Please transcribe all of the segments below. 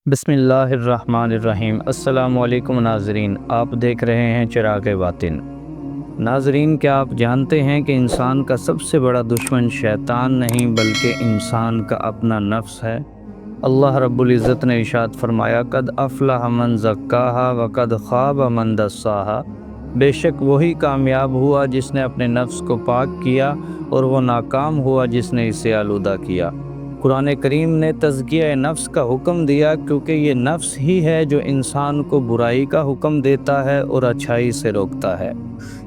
بسم اللہ الرحمن الرحیم۔ السلام علیکم ناظرین، آپ دیکھ رہے ہیں چراغ باطن۔ ناظرین، کیا آپ جانتے ہیں کہ انسان کا سب سے بڑا دشمن شیطان نہیں بلکہ انسان کا اپنا نفس ہے؟ اللہ رب العزت نے ارشاد فرمایا، قد افلح من زکاہا وقد خواب من دساہا۔ بے شک وہی کامیاب ہوا جس نے اپنے نفس کو پاک کیا، اور وہ ناکام ہوا جس نے اسے آلودہ کیا۔ قرآن کریم نے تزکیہ نفس کا حکم دیا کیونکہ یہ نفس ہی ہے جو انسان کو برائی کا حکم دیتا ہے اور اچھائی سے روکتا ہے۔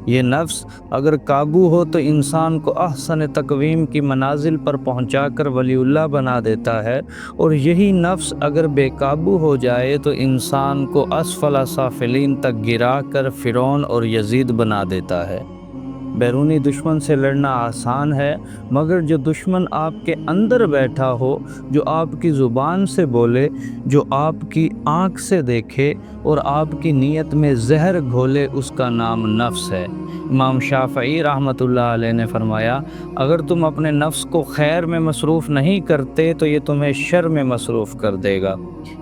یہ نفس اگر قابو ہو تو انسان کو احسن تقویم کی منازل پر پہنچا کر ولی اللہ بنا دیتا ہے، اور یہی نفس اگر بے قابو ہو جائے تو انسان کو اسفل سافلین تک گرا کر فرعون اور یزید بنا دیتا ہے۔ بیرونی دشمن سے لڑنا آسان ہے، مگر جو دشمن آپ کے اندر بیٹھا ہو، جو آپ کی زبان سے بولے، جو آپ کی آنکھ سے دیکھے اور آپ کی نیت میں زہر گھولے، اس کا نام نفس ہے۔ امام شافعی رحمۃ اللہ علیہ نے فرمایا، اگر تم اپنے نفس کو خیر میں مصروف نہیں کرتے تو یہ تمہیں شر میں مصروف کر دے گا۔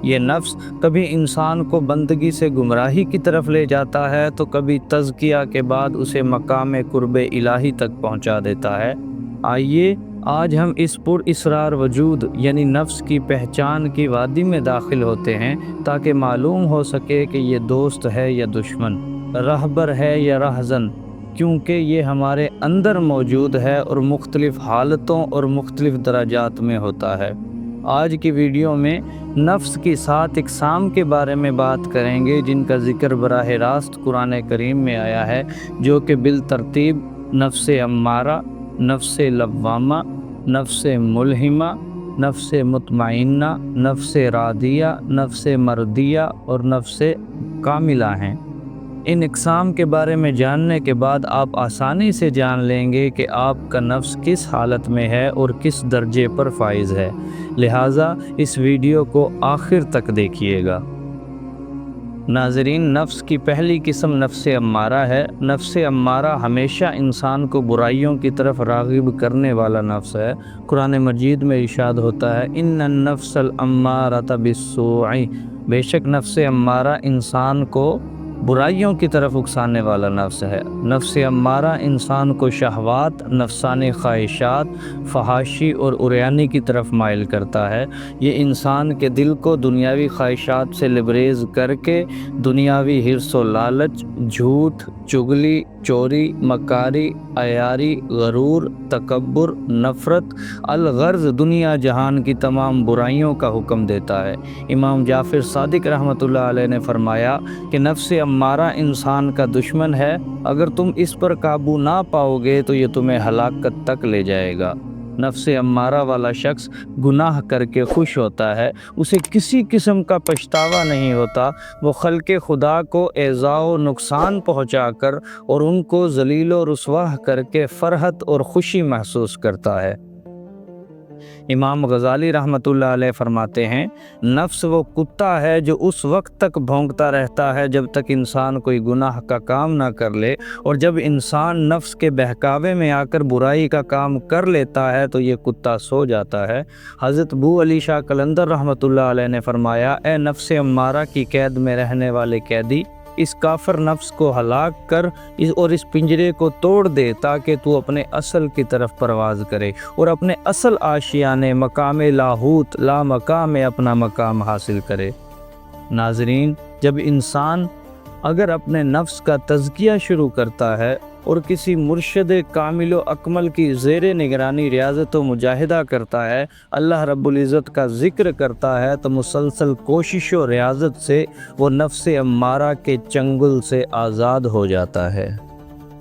یہ نفس کبھی انسان کو بندگی سے گمراہی کی طرف لے جاتا ہے تو کبھی تزکیہ کے بعد اسے مقام قرب الہی تک پہنچا دیتا ہے۔ آئیے آج ہم اس پر اسرار وجود یعنی نفس کی پہچان کی وادی میں داخل ہوتے ہیں، تاکہ معلوم ہو سکے کہ یہ دوست ہے یا دشمن، رہبر ہے یا رہزن، کیونکہ یہ ہمارے اندر موجود ہے اور مختلف حالتوں اور مختلف درجات میں ہوتا ہے۔ آج کی ویڈیو میں نفس کی 7 اقسام کے بارے میں بات کریں گے، جن کا ذکر براہ راست قرآن کریم میں آیا ہے، جو کہ بالترتیب نفس امارہ، نفس لوامہ، نفس ملہمہ، نفس مطمئنہ، نفس راضیہ، نفس مردیہ اور نفس کاملہ ہیں۔ ان اقسام کے بارے میں جاننے کے بعد آپ آسانی سے جان لیں گے کہ آپ کا نفس کس حالت میں ہے اور کس درجے پر فائز ہے، لہٰذا اس ویڈیو کو آخر تک دیکھیے گا۔ ناظرین، نفس کی پہلی قسم نفس امارہ ہے۔ نفس امارہ ہمیشہ انسان کو برائیوں کی طرف راغب کرنے والا نفس ہے۔ قرآن مجید میں ارشاد ہوتا ہے، ان النفس الامارۃ بالسوء، بے شک نفس امارہ انسان کو برائیوں کی طرف اکسانے والا نفس ہے۔ نفس امارہ انسان کو شہوات، نفسانی خواہشات، فحاشی اور عریانی کی طرف مائل کرتا ہے۔ یہ انسان کے دل کو دنیاوی خواہشات سے لبریز کر کے دنیاوی حرص و لالچ، جھوٹ، چغلی، چوری، مکاری، عیاری، غرور، تکبر، نفرت، الغرض دنیا جہان کی تمام برائیوں کا حکم دیتا ہے۔ امام جعفر صادق رحمۃ اللہ علیہ نے فرمایا کہ نفس امارہ انسان کا دشمن ہے، اگر تم اس پر قابو نہ پاؤ گے تو یہ تمہیں ہلاکت تک لے جائے گا۔ نفس امارہ والا شخص گناہ کر کے خوش ہوتا ہے، اسے کسی قسم کا پچھتاوا نہیں ہوتا۔ وہ خلق خدا کو ایذا و نقصان پہنچا کر اور ان کو ذلیل و رسوا کر کے فرحت اور خوشی محسوس کرتا ہے۔ امام غزالی رحمۃ اللہ علیہ فرماتے ہیں، نفس وہ کتا ہے جو اس وقت تک بھونکتا رہتا ہے جب تک انسان کوئی گناہ کا کام نہ کر لے، اور جب انسان نفس کے بہکاوے میں آ کر برائی کا کام کر لیتا ہے تو یہ کتا سو جاتا ہے۔ حضرت ابو علی شاہ قلندر رحمۃ اللہ علیہ نے فرمایا، اے نفس امارہ کی قید میں رہنے والے قیدی، اس کافر نفس کو ہلاک کر اور اس پنجرے کو توڑ دے تاکہ تو اپنے اصل کی طرف پرواز کرے اور اپنے اصل آشیانے مقام لاہوت لا مقام میں اپنا مقام حاصل کرے۔ ناظرین، جب انسان اگر اپنے نفس کا تزکیہ شروع کرتا ہے اور کسی مرشد کامل و اکمل کی زیر نگرانی ریاضت و مجاہدہ کرتا ہے، اللہ رب العزت کا ذکر کرتا ہے، تو مسلسل کوشش و ریاضت سے وہ نفس امارہ کے چنگل سے آزاد ہو جاتا ہے۔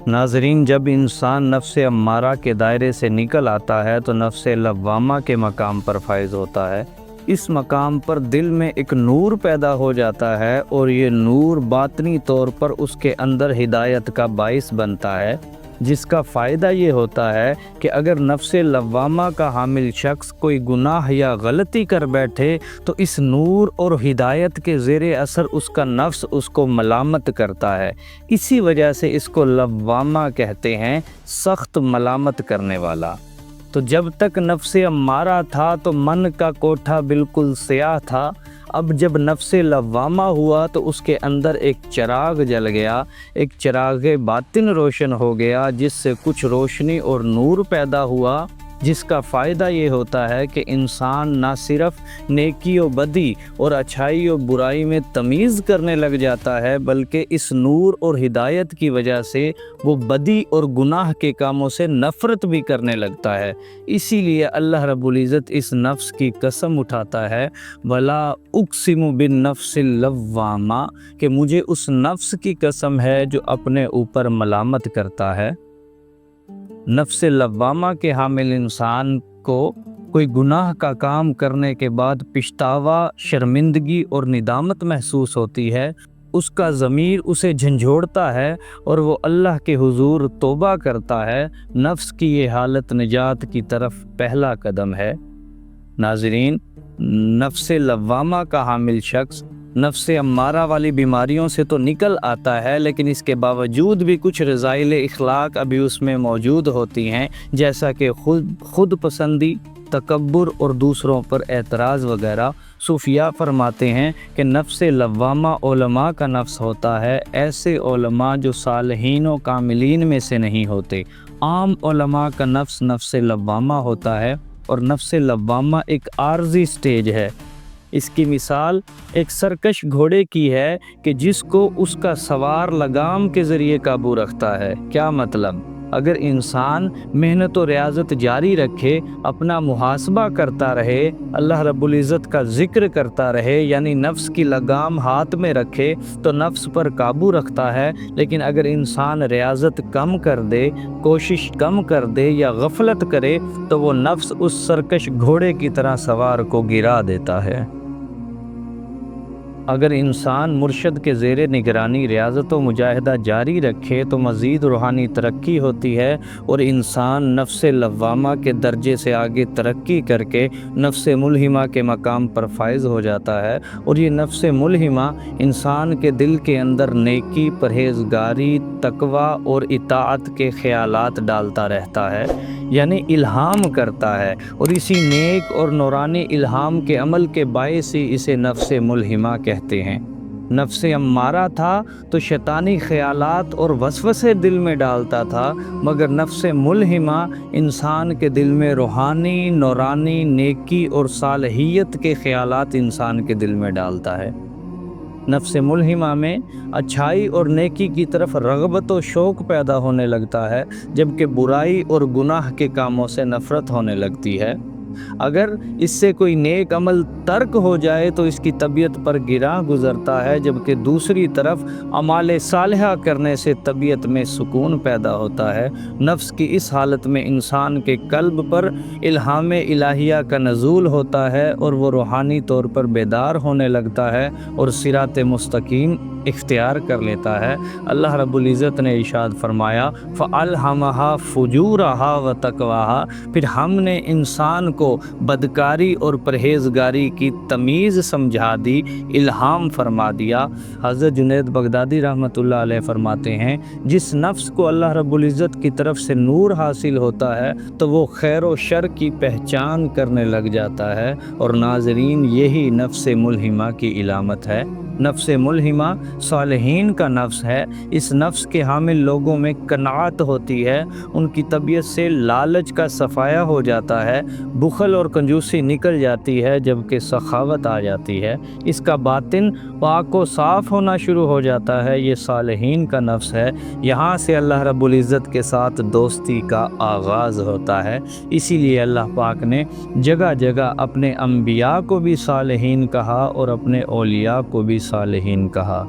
ناظرین، جب انسان نفس امارہ کے دائرے سے نکل آتا ہے تو نفس لوامہ کے مقام پر فائز ہوتا ہے۔ اس مقام پر دل میں ایک نور پیدا ہو جاتا ہے، اور یہ نور باطنی طور پر اس کے اندر ہدایت کا باعث بنتا ہے، جس کا فائدہ یہ ہوتا ہے کہ اگر نفس لوامہ کا حامل شخص کوئی گناہ یا غلطی کر بیٹھے تو اس نور اور ہدایت کے زیر اثر اس کا نفس اس کو ملامت کرتا ہے۔ اسی وجہ سے اس کو لوامہ کہتے ہیں، سخت ملامت کرنے والا۔ تو جب تک نفس امارہ تھا تو من کا کوٹھا بالکل سیاہ تھا، اب جب نفس لوامہ ہوا تو اس کے اندر ایک چراغ جل گیا، ایک چراغ باطن روشن ہو گیا، جس سے کچھ روشنی اور نور پیدا ہوا، جس کا فائدہ یہ ہوتا ہے کہ انسان نہ صرف نیکی و بدی اور اچھائی و برائی میں تمیز کرنے لگ جاتا ہے، بلکہ اس نور اور ہدایت کی وجہ سے وہ بدی اور گناہ کے کاموں سے نفرت بھی کرنے لگتا ہے۔ اسی لیے اللہ رب العزت اس نفس کی قسم اٹھاتا ہے، وَلَا اُقْسِمُ بِالنَّفْسِ اللَّوَّامَةِ، کہ مجھے اس نفس کی قسم ہے جو اپنے اوپر ملامت کرتا ہے۔ نفس لوامہ کے حامل انسان کو کوئی گناہ کا کام کرنے کے بعد پچھتاوا، شرمندگی اور ندامت محسوس ہوتی ہے، اس کا ضمیر اسے جھنجھوڑتا ہے اور وہ اللہ کے حضور توبہ کرتا ہے۔ نفس کی یہ حالت نجات کی طرف پہلا قدم ہے۔ ناظرین، نفس لوامہ کا حامل شخص نفس امارہ والی بیماریوں سے تو نکل آتا ہے، لیکن اس کے باوجود بھی کچھ رذائل اخلاق ابھی اس میں موجود ہوتی ہیں، جیسا کہ خود پسندی، تکبر اور دوسروں پر اعتراض وغیرہ۔ صوفیاء فرماتے ہیں کہ نفس لوامہ علماء کا نفس ہوتا ہے، ایسے علماء جو صالحین و کاملین میں سے نہیں ہوتے۔ عام علماء کا نفس نفس لوامہ ہوتا ہے، اور نفس لوامہ ایک عارضی سٹیج ہے۔ اس کی مثال ایک سرکش گھوڑے کی ہے کہ جس کو اس کا سوار لگام کے ذریعے قابو رکھتا ہے۔ کیا مطلب؟ اگر انسان محنت و ریاضت جاری رکھے، اپنا محاسبہ کرتا رہے، اللہ رب العزت کا ذکر کرتا رہے، یعنی نفس کی لگام ہاتھ میں رکھے تو نفس پر قابو رکھتا ہے۔ لیکن اگر انسان ریاضت کم کر دے، کوشش کم کر دے یا غفلت کرے تو وہ نفس اس سرکش گھوڑے کی طرح سوار کو گرا دیتا ہے۔ اگر انسان مرشد کے زیر نگرانی ریاضت و مجاہدہ جاری رکھے تو مزید روحانی ترقی ہوتی ہے، اور انسان نفس لوامہ کے درجے سے آگے ترقی کر کے نفس ملہمہ کے مقام پر فائز ہو جاتا ہے۔ اور یہ نفس ملہمہ انسان کے دل کے اندر نیکی، پرہیزگاری، تقوی اور اطاعت کے خیالات ڈالتا رہتا ہے، یعنی الہام کرتا ہے، اور اسی نیک اور نورانی الہام کے عمل کے باعث ہی اسے نفس ملہمہ کہتے ہیں۔ نفس امارہ تھا تو شیطانی خیالات اور وسوسے دل میں ڈالتا تھا، مگر نفس ملہمہ انسان کے دل میں روحانی، نورانی، نیکی اور صالحیت کے خیالات انسان کے دل میں ڈالتا ہے۔ نفس ملہمہ میں اچھائی اور نیکی کی طرف رغبت و شوق پیدا ہونے لگتا ہے، جبکہ برائی اور گناہ کے کاموں سے نفرت ہونے لگتی ہے۔ اگر اس سے کوئی نیک عمل ترک ہو جائے تو اس کی طبیعت پر گراں گزرتا ہے، جبکہ دوسری طرف اعمال صالحہ کرنے سے طبیعت میں سکون پیدا ہوتا ہے۔ نفس کی اس حالت میں انسان کے قلب پر الہام الہیہ کا نزول ہوتا ہے، اور وہ روحانی طور پر بیدار ہونے لگتا ہے اور صراط مستقیم اختیار کر لیتا ہے۔ اللہ رب العزت نے ارشاد فرمایا، فَأَلْهَمَهَا فُجُورَهَا وَتَقْوَاهَا، پھر ہم نے انسان کو بدکاری اور پرہیزگاری کی تمیز سمجھا دی، الہام فرما دیا۔ حضرت جنید بغدادی رحمۃ اللہ علیہ فرماتے ہیں، جس نفس کو اللہ رب العزت کی طرف سے نور حاصل ہوتا ہے تو وہ خیر و شر کی پہچان کرنے لگ جاتا ہے، اور ناظرین یہی نفس ملہمہ کی علامت ہے۔ نفس ملہمہ صالحین کا نفس ہے۔ اس نفس کے حامل لوگوں میں قناعت ہوتی ہے، ان کی طبیعت سے لالچ کا صفایا ہو جاتا ہے، بخل اور کنجوسی نکل جاتی ہے، جبکہ سخاوت آ جاتی ہے۔ اس کا باطن پاک و صاف ہونا شروع ہو جاتا ہے۔ یہ صالحین کا نفس ہے۔ یہاں سے اللہ رب العزت کے ساتھ دوستی کا آغاز ہوتا ہے۔ اسی لیے اللہ پاک نے جگہ جگہ اپنے انبیاء کو بھی صالحین کہا اور اپنے اولیاء کو بھی صالحین کہا۔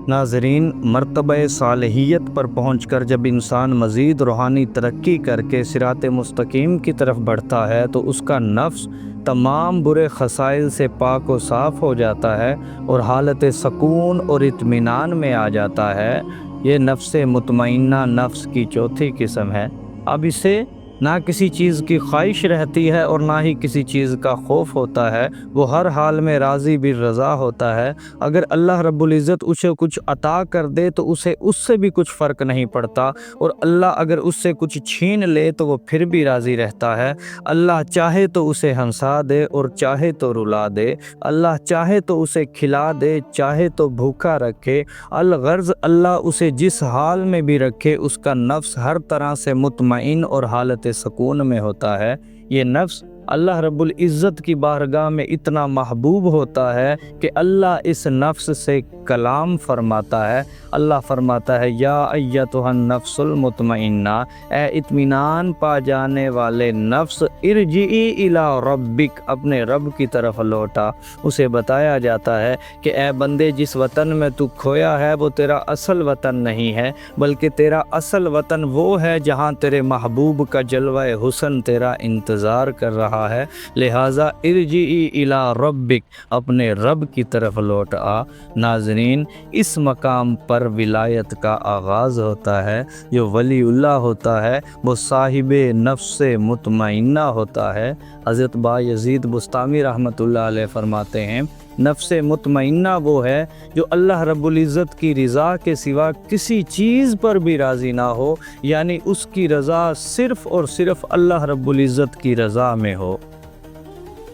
ناظرین، مرتبہ صالحیت پر پہنچ کر جب انسان مزید روحانی ترقی کر کے صراط مستقیم کی طرف بڑھتا ہے تو اس کا نفس تمام برے خصائل سے پاک و صاف ہو جاتا ہے اور حالت سکون اور اطمینان میں آ جاتا ہے۔ یہ نفس مطمئنہ نفس کی چوتھی قسم ہے۔ اب اسے نہ کسی چیز کی خواہش رہتی ہے اور نہ ہی کسی چیز کا خوف ہوتا ہے، وہ ہر حال میں راضی بالرضا ہوتا ہے۔ اگر اللہ رب العزت اسے کچھ عطا کر دے تو اسے اس سے بھی کچھ فرق نہیں پڑتا، اور اللہ اگر اس سے کچھ چھین لے تو وہ پھر بھی راضی رہتا ہے۔ اللہ چاہے تو اسے ہنسا دے اور چاہے تو رلا دے، اللہ چاہے تو اسے کھلا دے، چاہے تو بھوکا رکھے۔ الغرض اللہ اسے جس حال میں بھی رکھے اس کا نفس ہر طرح سے مطمئن اور حالت سکون میں ہوتا ہے۔ یہ نفس اللہ رب العزت کی بارگاہ میں اتنا محبوب ہوتا ہے کہ اللہ اس نفس سے کلام فرماتا ہے۔ اللہ فرماتا ہے یا ایتھا النفس المطمئنہ، اے اطمینان پا جانے والے نفس، ارجعی الی ربک، اپنے رب کی طرف لوٹا۔ اسے بتایا جاتا ہے کہ اے بندے، جس وطن میں تو کھویا ہے وہ تیرا اصل وطن نہیں ہے، بلکہ تیرا اصل وطن وہ ہے جہاں تیرے محبوب کا جلوہ حسن تیرا انتظار کر رہا ہے۔ لہٰذا ارجعی الی ربک، اپنے رب کی طرف لوٹ آ۔ ناظرین، اس مقام پر ولایت کا آغاز ہوتا ہے۔ جو ولی اللہ ہوتا ہے وہ صاحب نفس مطمئنہ ہوتا ہے۔ حضرت بایزید بسطامی رحمۃ اللہ علیہ فرماتے ہیں، نفس مطمئنہ وہ ہے جو اللہ رب العزت کی رضا کے سوا کسی چیز پر بھی راضی نہ ہو، یعنی اس کی رضا صرف اور صرف اللہ رب العزت کی رضا میں ہو۔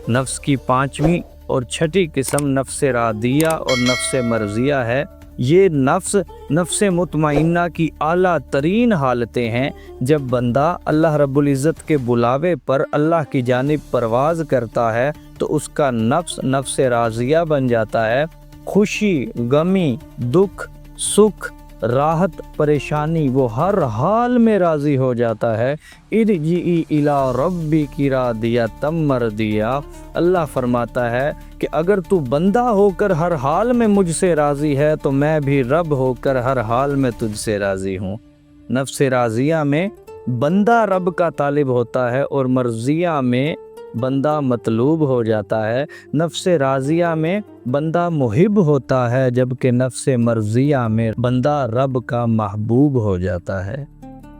نفس کی پانچویں اور چھٹی قسم نفس راضیہ اور نفس مرضیہ ہے۔ یہ نفس مطمئنہ کی اعلیٰ ترین حالتیں ہیں۔ جب بندہ اللہ رب العزت کے بلاوے پر اللہ کی جانب پرواز کرتا ہے تو اس کا نفس راضیہ بن جاتا ہے۔ خوشی، غمی، دکھ، سکھ، راحت، پریشانی، وہ ہر حال میں راضی ہو جاتا ہے۔ ارجعی الی ربک راضیۃ مرضیہ، اللہ فرماتا ہے کہ اگر تو بندہ ہو کر ہر حال میں مجھ سے راضی ہے تو میں بھی رب ہو کر ہر حال میں تجھ سے راضی ہوں۔ نفس راضیہ میں بندہ رب کا طالب ہوتا ہے اور مرضیہ میں بندہ مطلوب ہو جاتا ہے۔ نفس راضیہ میں بندہ محب ہوتا ہے، جبکہ نفس مرضیہ میں بندہ رب کا محبوب ہو جاتا ہے۔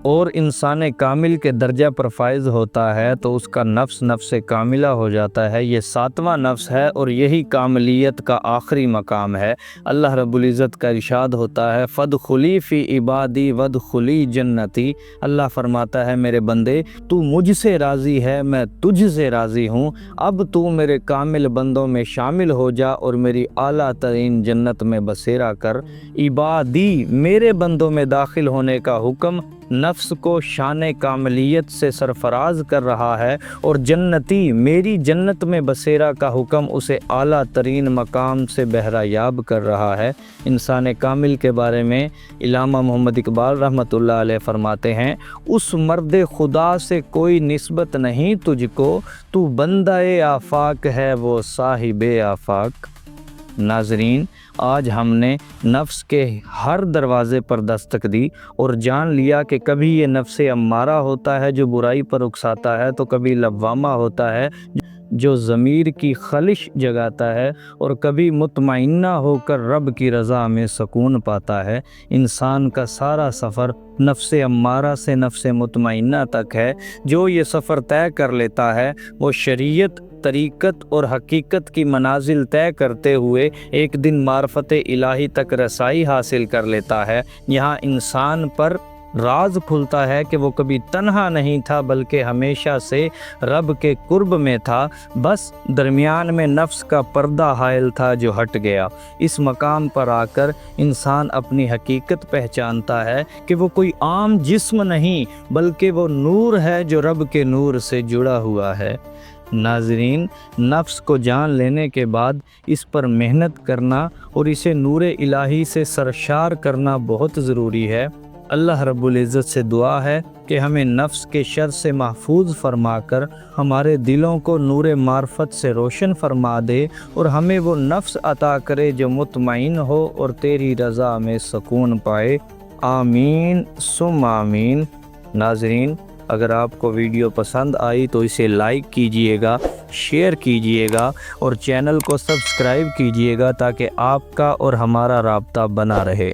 اور انسان کامل کے درجہ پر فائز ہوتا ہے تو اس کا نفس کاملہ ہو جاتا ہے۔ یہ ساتواں نفس ہے اور یہی کاملیت کا آخری مقام ہے۔ اللہ رب العزت کا ارشاد ہوتا ہے، فادخلی فی عبادی وادخلی جنتی، اللہ فرماتا ہے میرے بندے تو مجھ سے راضی ہے، میں تجھ سے راضی ہوں، اب تو میرے کامل بندوں میں شامل ہو جا اور میری اعلیٰ ترین جنت میں بسیرا کر۔ عبادی، میرے بندوں میں داخل ہونے کا حکم نفس کو شان کاملیت سے سرفراز کر رہا ہے، اور جنتی، میری جنت میں بسیرا کا حکم اسے اعلیٰ ترین مقام سے بہرہ یاب کر رہا ہے۔ انسان کامل کے بارے میں علامہ محمد اقبال رحمۃ اللہ علیہ فرماتے ہیں، اس مرد خدا سے کوئی نسبت نہیں تجھ کو، تو بندہ آفاق ہے وہ صاحب آفاق۔ ناظرین، آج ہم نے نفس کے ہر دروازے پر دستک دی اور جان لیا کہ کبھی یہ نفس امارہ ہوتا ہے جو برائی پر اکساتا ہے، تو کبھی لوامہ ہوتا ہے جو ضمیر کی خلش جگاتا ہے، اور کبھی مطمئنہ ہو کر رب کی رضا میں سکون پاتا ہے۔ انسان کا سارا سفر نفس امارہ سے نفس مطمئنہ تک ہے۔ جو یہ سفر طے کر لیتا ہے وہ شریعت، طریقت اور حقیقت کی منازل طے کرتے ہوئے ایک دن معرفت الہی تک رسائی حاصل کر لیتا ہے۔ یہاں انسان پر راز کھلتا ہے کہ وہ کبھی تنہا نہیں تھا بلکہ ہمیشہ سے رب کے قرب میں تھا، بس درمیان میں نفس کا پردہ حائل تھا جو ہٹ گیا۔ اس مقام پر آ کر انسان اپنی حقیقت پہچانتا ہے کہ وہ کوئی عام جسم نہیں بلکہ وہ نور ہے جو رب کے نور سے جڑا ہوا ہے۔ ناظرین، نفس کو جان لینے کے بعد اس پر محنت کرنا اور اسے نور الہی سے سرشار کرنا بہت ضروری ہے۔ اللہ رب العزت سے دعا ہے کہ ہمیں نفس کے شر سے محفوظ فرما کر ہمارے دلوں کو نور معرفت سے روشن فرما دے، اور ہمیں وہ نفس عطا کرے جو مطمئن ہو اور تیری رضا میں سکون پائے۔ آمین ثم آمین۔ ناظرین، اگر آپ کو ویڈیو پسند آئی تو اسے لائک کیجئے گا، شیئر کیجئے گا اور چینل کو سبسکرائب کیجئے گا تاکہ آپ کا اور ہمارا رابطہ بنا رہے۔